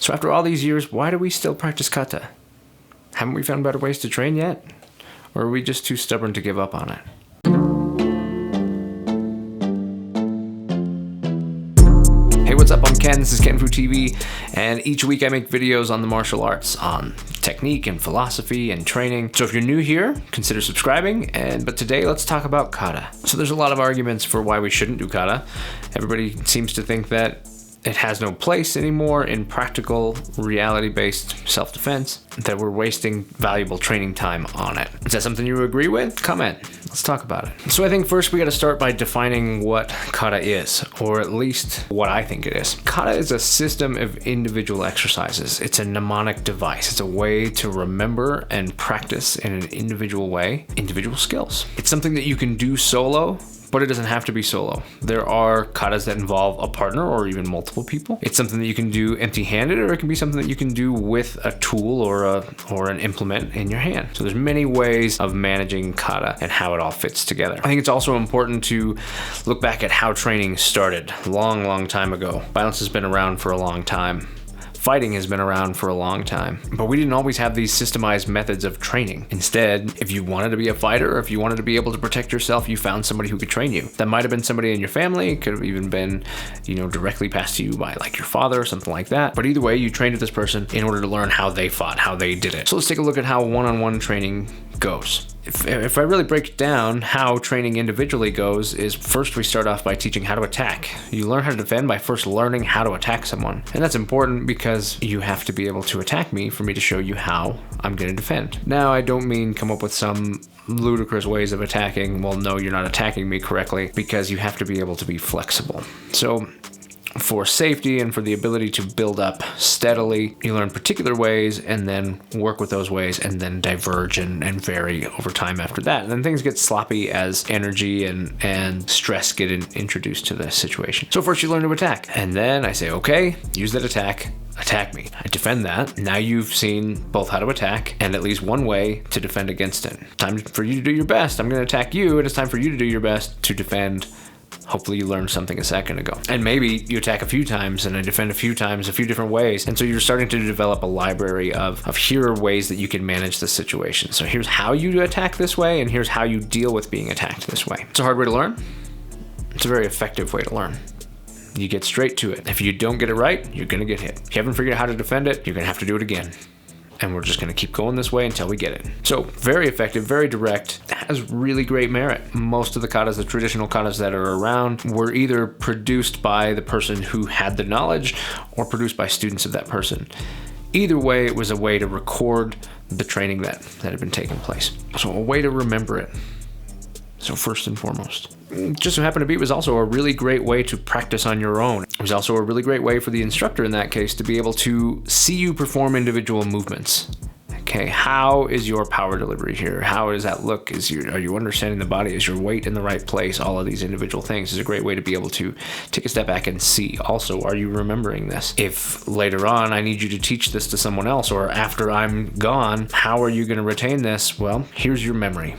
So after all these years, why do we still practice kata? Haven't we found better ways to train yet? Or are we just too stubborn to give up on it? Hey, what's up? I'm Ken, this is kenfuTV, and each week I make videos on the martial arts, on technique and philosophy and training. So if you're new here, consider subscribing, but today let's talk about kata. So there's a lot of arguments for why we shouldn't do kata. Everybody seems to think that it has no place anymore in practical, reality-based self-defense, that we're wasting valuable training time on it. Is that something you agree with? Comment. Let's talk about it. So I think first we got to start by defining what kata is, or at least what I think it is. Kata is a system of individual exercises. It's a mnemonic device. It's a way to remember and practice in an individual way, individual skills. It's something that you can do solo, but it doesn't have to be solo. There are katas that involve a partner or even multiple people. It's something that you can do empty-handed, or it can be something that you can do with a tool or an implement in your hand. So there's many ways of managing kata and how it all fits together. I think it's also important to look back at how training started long time ago. Violence has been around for a long time. Fighting has been around for a long time, but we didn't always have these systemized methods of training. Instead, if you wanted to be a fighter, or if you wanted to be able to protect yourself, you found somebody who could train you. That might have been somebody in your family. It could have even been, directly passed to you by like your father or something like that. But either way, you trained with this person in order to learn how they fought, how they did it. So let's take a look at how one-on-one training goes. If I really break it down, how training individually goes is first we start off by teaching how to attack. You learn how to defend by first learning how to attack someone. And that's important because you have to be able to attack me for me to show you how I'm going to defend. Now, I don't mean come up with some ludicrous ways of attacking. Well, no, you're not attacking me correctly, because you have to be able to be flexible. So for safety and for the ability to build up steadily, you learn particular ways and then work with those ways and then diverge and vary over time after that. And then things get sloppy as energy and stress get introduced to the situation. So first you learn to attack, and then I say, okay, use that attack me. I defend that. Now you've seen both how to attack and at least one way to defend against it. Time for you to do your best. I'm going to attack you, and it's time for you to do your best to defend. Hopefully you learned something a second ago. And maybe you attack a few times and I defend a few times, a few different ways. And so you're starting to develop a library of here are ways that you can manage the situation. So here's how you attack this way, and here's how you deal with being attacked this way. It's a hard way to learn. It's a very effective way to learn. You get straight to it. If you don't get it right, you're going to get hit. If you haven't figured out how to defend it, you're going to have to do it again. And we're just going to keep going this way until we get it. So very effective, very direct, has really great merit. Most of the katas, the traditional katas that are around, were either produced by the person who had the knowledge or produced by students of that person. Either way, it was a way to record the training that had been taking place. So a way to remember it. So first and foremost. Just so happened to be, it was also a really great way to practice on your own. It was also a really great way for the instructor in that case to be able to see you perform individual movements. Okay, how is your power delivery here? How does that look? Are you understanding the body? Is your weight in the right place? All of these individual things is a great way to be able to take a step back and see. Also, are you remembering this? If later on I need you to teach this to someone else, or after I'm gone, how are you going to retain this? Well, here's your memory.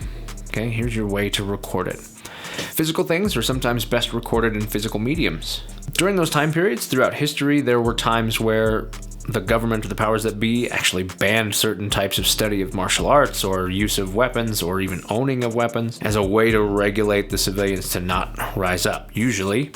Okay, here's your way to record it. Physical things are sometimes best recorded in physical mediums. During those time periods throughout history, there were times where the government or the powers that be actually banned certain types of study of martial arts or use of weapons or even owning of weapons as a way to regulate the civilians to not rise up. Usually,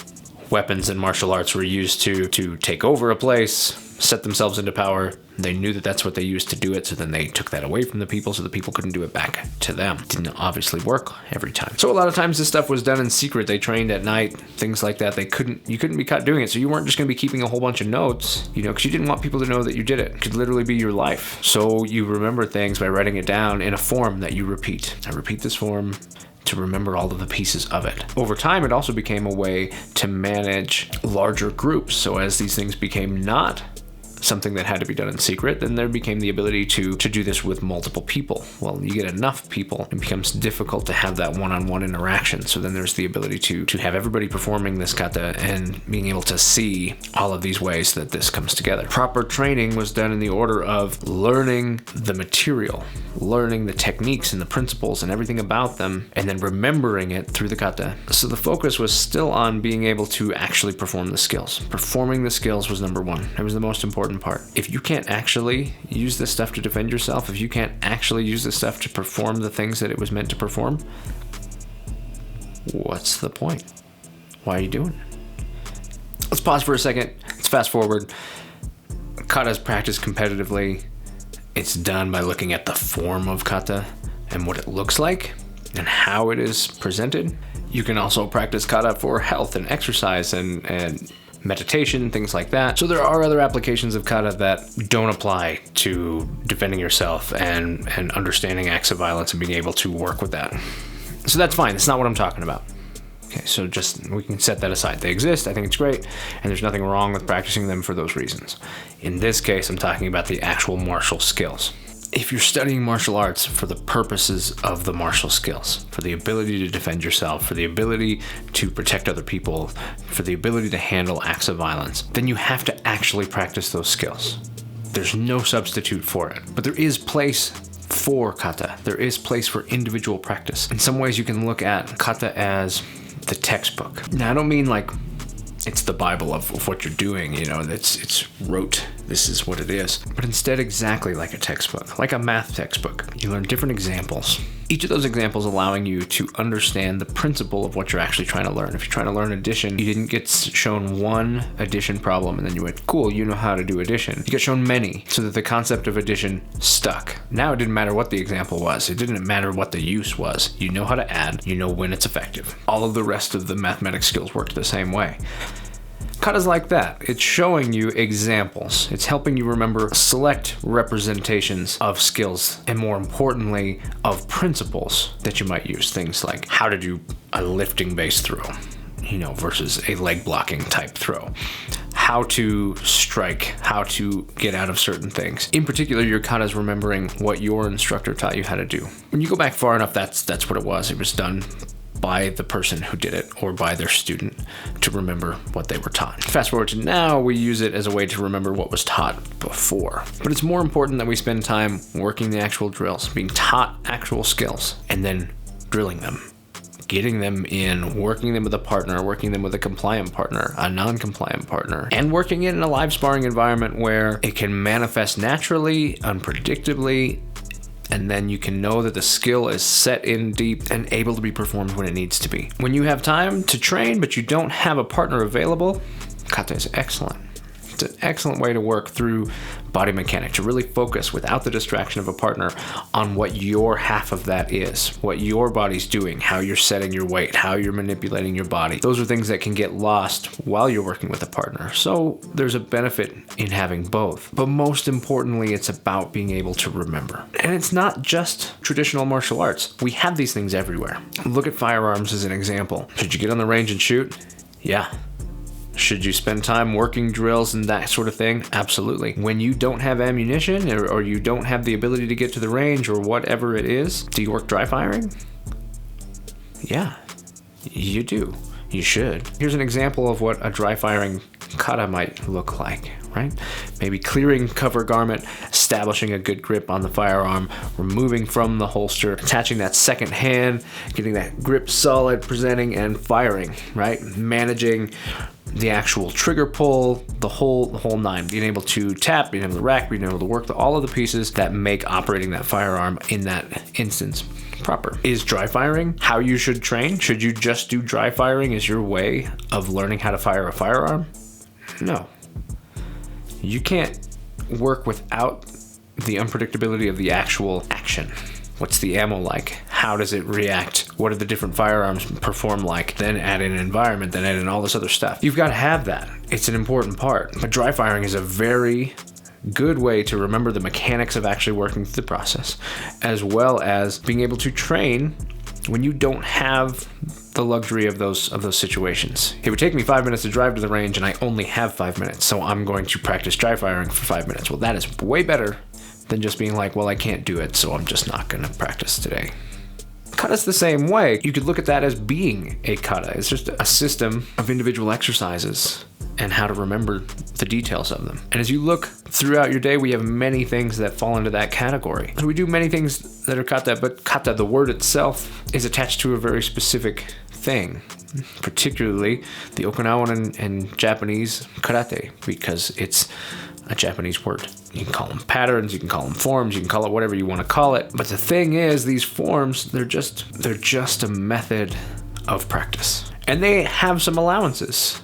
weapons and martial arts were used to take over a place, set themselves into power. They knew that that's what they used to do it, so then they took that away from the people so the people couldn't do it back to them. It didn't obviously work every time. So a lot of times this stuff was done in secret. They trained at night, things like that. You couldn't be caught doing it, so you weren't just going to be keeping a whole bunch of notes, because you didn't want people to know that you did it. It could literally be your life. So you remember things by writing it down in a form that you repeat. I repeat this form to remember all of the pieces of it. Over time, it also became a way to manage larger groups. So as these things became not something that had to be done in secret, then there became the ability to do this with multiple people. Well, you get enough people, it becomes difficult to have that one-on-one interaction. So then there's the ability to have everybody performing this kata and being able to see all of these ways that this comes together. Proper training was done in the order of learning the material, learning the techniques and the principles and everything about them, and then remembering it through the kata. So the focus was still on being able to actually perform the skills. Performing the skills was number one. It was the most important important part. If you can't actually use this stuff to defend yourself, if you can't actually use this stuff to perform the things that it was meant to perform, what's the point? Why are you doing it? Let's pause for a second. Let's fast forward. Kata is practiced competitively. It's done by looking at the form of kata and what it looks like and how it is presented. You can also practice kata for health and exercise and meditation, things like that. So there are other applications of kata that don't apply to defending yourself and understanding acts of violence and being able to work with that. So that's fine. That's not what I'm talking about. Okay, so we can set that aside. They exist, I think it's great, and there's nothing wrong with practicing them for those reasons. In this case, I'm talking about the actual martial skills. If you're studying martial arts for the purposes of the martial skills, for the ability to defend yourself, for the ability to protect other people, for the ability to handle acts of violence, then you have to actually practice those skills. There's no substitute for it, but there is place for kata. There is place for individual practice. In some ways, you can look at kata as the textbook. Now, I don't mean like it's the Bible of what you're doing, it's rote. This is what it is. But instead, exactly like a textbook, like a math textbook. You learn different examples. Each of those examples allowing you to understand the principle of what you're actually trying to learn. If you're trying to learn addition, you didn't get shown one addition problem and then you went, cool, you know how to do addition. You get shown many so that the concept of addition stuck. Now it didn't matter what the example was. It didn't matter what the use was. You know how to add. You know when it's effective. All of the rest of the mathematics skills worked the same way. Kata's like that. It's showing you examples. It's helping you remember select representations of skills and, more importantly, of principles that you might use. Things like how to do a lifting based throw, versus a leg blocking type throw. How to strike, how to get out of certain things. In particular, your kata is remembering what your instructor taught you how to do. When you go back far enough, that's what it was. It was done by the person who did it or by their student to remember what they were taught. Fast forward to now, we use it as a way to remember what was taught before. But it's more important that we spend time working the actual drills, being taught actual skills, and then drilling them, getting them in, working them with a partner, working them with a compliant partner, a non-compliant partner, and working it in a live sparring environment where it can manifest naturally, unpredictably, and then you can know that the skill is set in deep and able to be performed when it needs to be. When you have time to train, but you don't have a partner available, kata is excellent. It's an excellent way to work through body mechanic, to really focus without the distraction of a partner on what your half of that is, what your body's doing, how you're setting your weight, how you're manipulating your body. Those are things that can get lost while you're working with a partner. So there's a benefit in having both. But most importantly, it's about being able to remember. And it's not just traditional martial arts. We have these things everywhere. Look at firearms as an example. Should you get on the range and shoot? Yeah. Should you spend time working drills and that sort of thing? Absolutely. When you don't have ammunition or you don't have the ability to get to the range or whatever it is, do you work dry firing? Yeah, you do. You should. Here's an example of what a dry firing kata might look like, right? Maybe clearing cover garment, establishing a good grip on the firearm, removing from the holster, attaching that second hand, getting that grip solid, presenting and firing, right? Managing the actual trigger pull, the whole nine, being able to tap, being able to rack, being able to work all of the pieces that make operating that firearm in that instance proper. Is dry firing how you should train? Should you just do dry firing as your way of learning how to fire a firearm? No. You can't work without the unpredictability of the actual action. What's the ammo like? How does it react? What do the different firearms perform like? Then add in environment, then add in all this other stuff. You've got to have that. It's an important part. But dry firing is a very good way to remember the mechanics of actually working through the process, as well as being able to train when you don't have the luxury of those situations. It would take me 5 minutes to drive to the range and I only have 5 minutes, so I'm going to practice dry firing for 5 minutes. Well, that is way better than just being like, well, I can't do it, so I'm just not going to practice today. Kata's the same way. You could look at that as being a kata. It's just a system of individual exercises and how to remember the details of them. And as you look throughout your day, we have many things that fall into that category. And we do many things that are kata, but kata, the word itself, is attached to a very specific thing, particularly the Okinawan and Japanese karate, because it's a Japanese word. You can call them patterns, you can call them forms, you can call it whatever you want to call it. But the thing is, these forms, they're just a method of practice. And they have some allowances.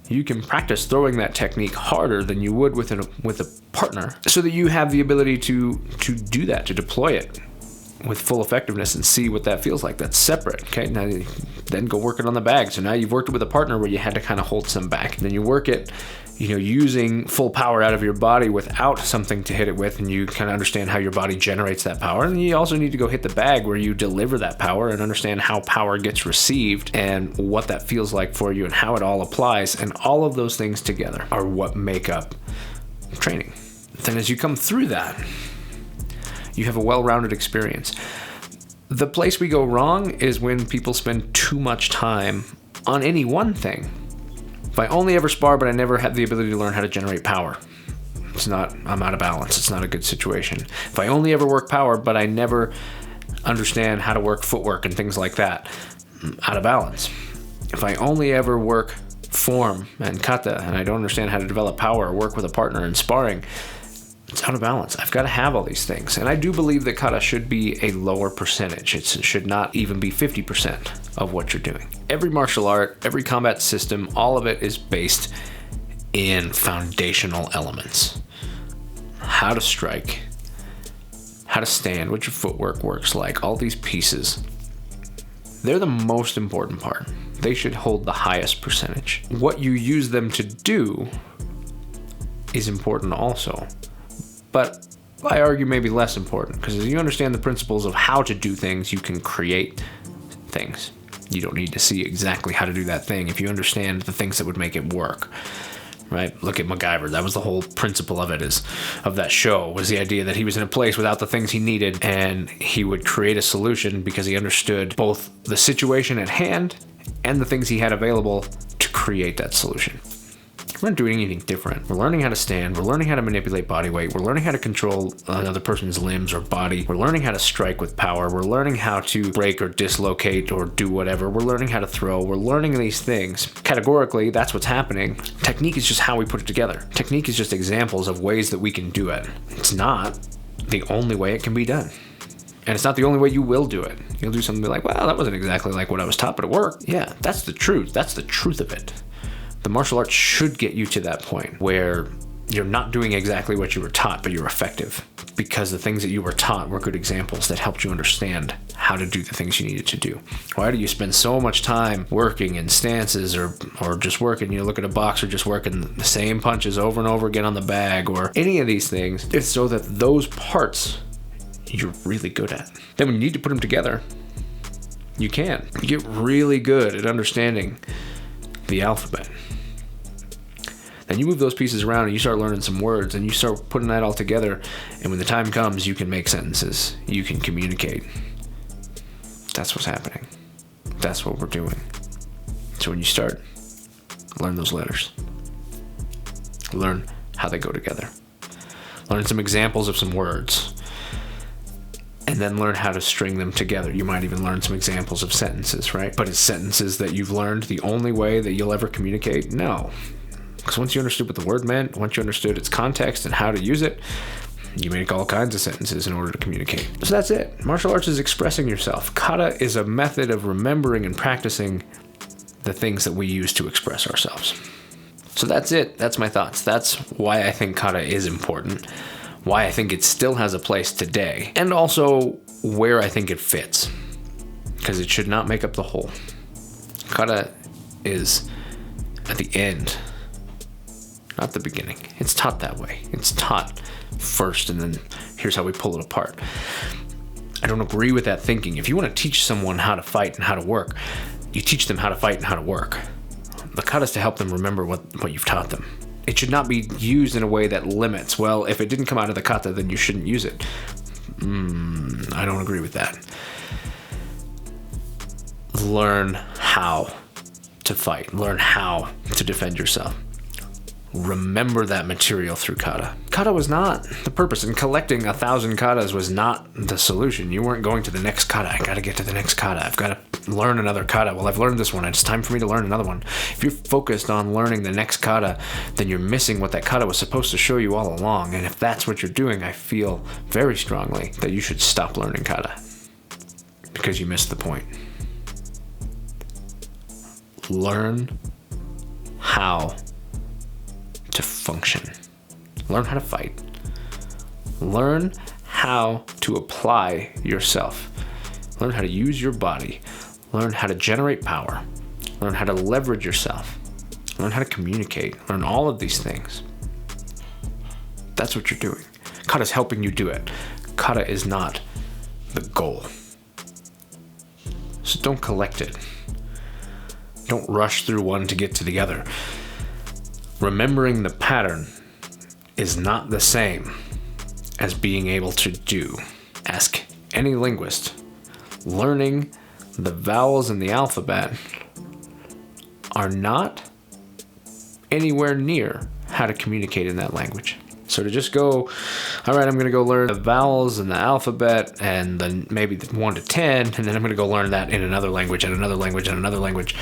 You can practice throwing that technique harder than you would with a partner, so that you have the ability to do that, to deploy it with full effectiveness and see what that feels like. That's separate. Okay, now then go work it on the bag. So now you've worked it with a partner where you had to kind of hold some back. Then you work it, using full power out of your body without something to hit it with, and you kind of understand how your body generates that power. And you also need to go hit the bag where you deliver that power and understand how power gets received and what that feels like for you and how it all applies. And all of those things together are what make up training. Then as you come through that, you have a well-rounded experience. The place we go wrong is when people spend too much time on any one thing. If I only ever spar, but I never have the ability to learn how to generate power, I'm out of balance. It's not a good situation. If I only ever work power, but I never understand how to work footwork and things like that, I'm out of balance. If I only ever work form and kata, and I don't understand how to develop power or work with a partner in sparring, it's out of balance. I've got to have all these things. And I do believe that kata should be a lower percentage. It should not even be 50% of what you're doing. Every martial art, every combat system, all of it is based in foundational elements. How to strike, how to stand, what your footwork works like, all these pieces. They're the most important part. They should hold the highest percentage. What you use them to do is important also. But I argue maybe less important, because as you understand the principles of how to do things, you can create things. You don't need to see exactly how to do that thing if you understand the things that would make it work, right? Look at MacGyver. That was the whole principle of it, of that show, was the idea that he was in a place without the things he needed, and he would create a solution because he understood both the situation at hand and the things he had available to create that solution. We're not doing anything different. We're learning how to stand. We're learning how to manipulate body weight. We're learning how to control another person's limbs or body. We're learning how to strike with power. We're learning how to break or dislocate or do whatever. We're learning how to throw. We're learning these things. Categorically, that's what's happening. Technique is just how we put it together. Technique is just examples of ways that we can do it. It's not the only way it can be done. And it's not the only way you will do it. You'll do something like, well, that wasn't exactly like what I was taught, but it worked. Yeah, that's the truth. That's the truth of it. The martial arts should get you to that point where you're not doing exactly what you were taught, but you're effective, because the things that you were taught were good examples that helped you understand how to do the things you needed to do. Why do you spend so much time working in stances or just working, look at a boxer just working the same punches over and over again on the bag or any of these things? It's so that those parts you're really good at. Then when you need to put them together, you can. You get really good at understanding the alphabet. Then you move those pieces around and you start learning some words and you start putting that all together, and when the time comes, you can make sentences. You can communicate. That's what's happening. That's what we're doing. So when you start, learn those letters. Learn how they go together. Learn some examples of some words. And then learn how to string them together. You might even learn some examples of sentences, right? But is sentences that you've learned the only way that you'll ever communicate? No. Because once you understood what the word meant, once you understood its context and how to use it, you make all kinds of sentences in order to communicate. So that's it. Martial arts is expressing yourself. Kata is a method of remembering and practicing the things that we use to express ourselves. So that's it. That's my thoughts. That's why I think kata is important. Why I think it still has a place today. And also where I think it fits. Because it should not make up the whole. Kata is at the end, not the beginning. It's taught that way. It's taught first, and then here's how we pull it apart. I don't agree with that thinking. If you want to teach someone how to fight and how to work, you teach them how to fight and how to work. The kata is to help them remember what you've taught them. It should not be used in a way that limits. Well, if it didn't come out of the kata, then you shouldn't use it. I don't agree with that. Learn how to fight. Learn how to defend yourself. remember that material through kata. Kata was not the purpose, and collecting 1,000 katas was not the solution. You weren't going to the next kata. I gotta get to the next kata. I've got to learn another kata. Well, I've learned this one. It's time for me to learn another one. If you're focused on learning the next kata, then you're missing what that kata was supposed to show you all along. And if that's what you're doing, I feel very strongly that you should stop learning kata because you missed the point. Learn how to function. Learn how to fight. Learn how to apply yourself. Learn how to use your body. Learn how to generate power. Learn how to leverage yourself. Learn how to communicate. Learn all of these things. That's what you're doing. Kata is helping you do it. Kata is not the goal. So don't collect it. Don't rush through one to get to the other. Remembering the pattern is not the same as being able to do. Ask any linguist. Learning the vowels in the alphabet are not anywhere near how to communicate in that language. So to just go, all right, I'm going to go learn the vowels in the alphabet and then maybe 1 to 10, and then I'm going to go learn that in another language and another language and another language.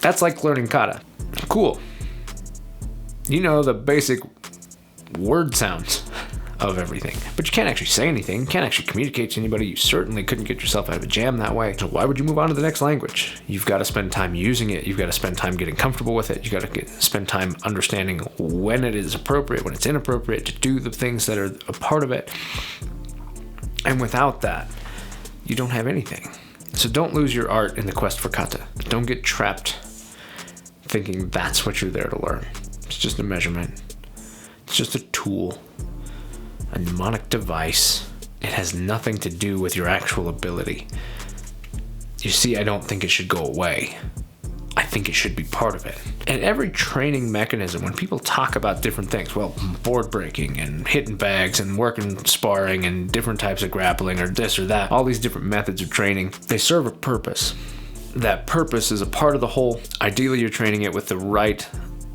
That's like learning kata. Cool. You know the basic word sounds of everything, but you can't actually say anything. You can't actually communicate to anybody. You certainly couldn't get yourself out of a jam that way. So why would you move on to the next language? You've got to spend time using it. You've got to spend time getting comfortable with it. You've got to spend time understanding when it is appropriate, when it's inappropriate to do the things that are a part of it. And without that, you don't have anything. So don't lose your art in the quest for kata. Don't get trapped thinking that's what you're there to learn. It's just a measurement. It's just a tool, a mnemonic device. It has nothing to do with your actual ability. You see, I don't think it should go away. I think it should be part of it. And every training mechanism, when people talk about different things, well, board breaking and hitting bags and working sparring and different types of grappling or this or that, all these different methods of training, they serve a purpose. That purpose is a part of the whole. Ideally, you're training it with the right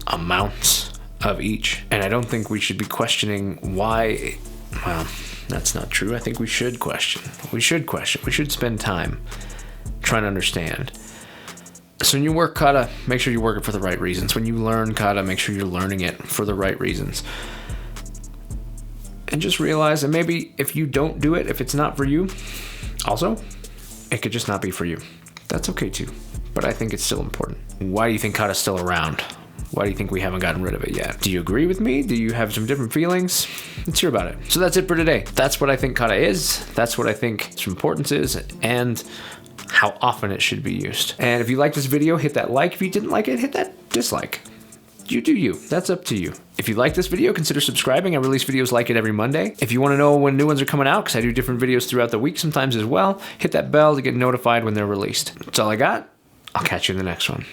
amounts of each. And I don't think we should be questioning why. Well, that's not true. I think we should question. We should spend time trying to understand. So when you work kata, make sure you work it for the right reasons. When you learn kata, make sure you're learning it for the right reasons. And just realize that maybe if you don't do it, if it's not for you, also, it could just not be for you. That's okay too. But I think it's still important. Why do you think kata's still around? Why do you think we haven't gotten rid of it yet? Do you agree with me? Do you have some different feelings? Let's hear about it. So that's it for today. That's what I think kata is. That's what I think its importance is, and how often it should be used. And if you like this video, hit that like. If you didn't like it, hit that dislike. You do you. That's up to you. If you like this video, consider subscribing. I release videos like it every Monday. If you want to know when new ones are coming out, because I do different videos throughout the week sometimes as well, hit that bell to get notified when they're released. That's all I got. I'll catch you in the next one.